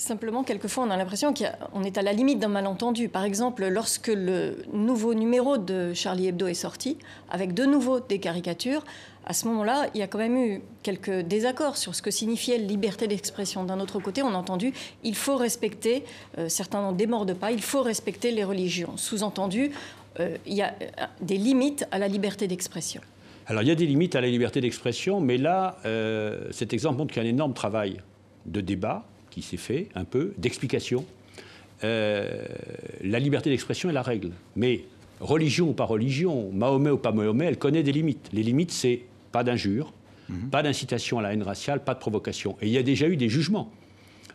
Simplement, quelquefois, on a l'impression qu'on est à la limite d'un malentendu. Par exemple, lorsque le nouveau numéro de Charlie Hebdo est sorti, avec de nouveau des caricatures, à ce moment-là, il y a quand même eu quelques désaccords sur ce que signifiait liberté d'expression. D'un autre côté, on a entendu il faut respecter, certains n'en démordent pas, il faut respecter les religions. Sous-entendu, il y a des limites à la liberté d'expression. Alors, il y a des limites à la liberté d'expression, mais là, cet exemple montre qu'il y a un énorme travail de débat qui s'est fait, un peu, d'explication. La liberté d'expression est la règle. Mais religion ou pas religion, Mahomet ou pas Mahomet, elle connaît des limites. Les limites, c'est pas d'injures, pas d'incitation à la haine raciale, pas de provocation. Et il y a déjà eu des jugements,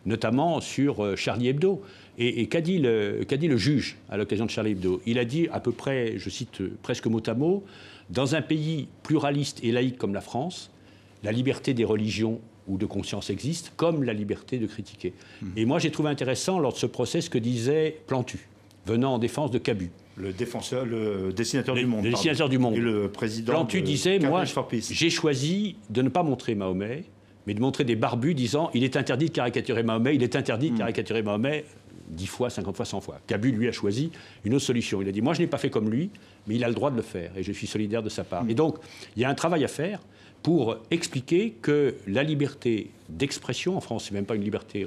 notamment sur Charlie Hebdo. Et qu'a dit le juge à l'occasion de Charlie Hebdo? Il a dit à peu près, je cite presque mot à mot, dans un pays pluraliste et laïque comme la France, la liberté des religions ou de conscience existe, comme la liberté de critiquer. Et moi, j'ai trouvé intéressant, lors de ce procès, ce que disait Plantu, venant en défense de Cabu. Le dessinateur du Monde. Le dessinateur du Monde. Et le président Plantu disait, moi, j'ai choisi de ne pas montrer Mahomet, mais de montrer des barbus disant, il est interdit de caricaturer Mahomet, il est interdit de caricaturer Mahomet 10 fois, 50 fois, 100 fois. Cabu, lui, a choisi une autre solution. Il a dit, moi, je n'ai pas fait comme lui, mais il a le droit de le faire, et je suis solidaire de sa part. Et donc, il y a un travail à faire pour expliquer que la liberté d'expression, en France, c'est même pas une liberté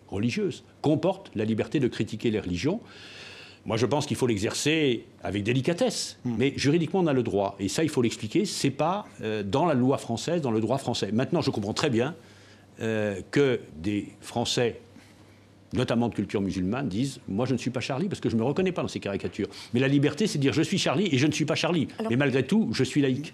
religieuse, comporte la liberté de critiquer les religions. Moi, je pense qu'il faut l'exercer avec délicatesse, mais juridiquement, on a le droit. Et ça, il faut l'expliquer, c'est pas dans la loi française, dans le droit français. Maintenant, je comprends très bien que des Français, notamment de culture musulmane, disent « Moi, je ne suis pas Charlie parce que je ne me reconnais pas dans ces caricatures. » Mais la liberté, c'est de dire « Je suis Charlie et je ne suis pas Charlie. » Mais malgré tout, je suis laïque.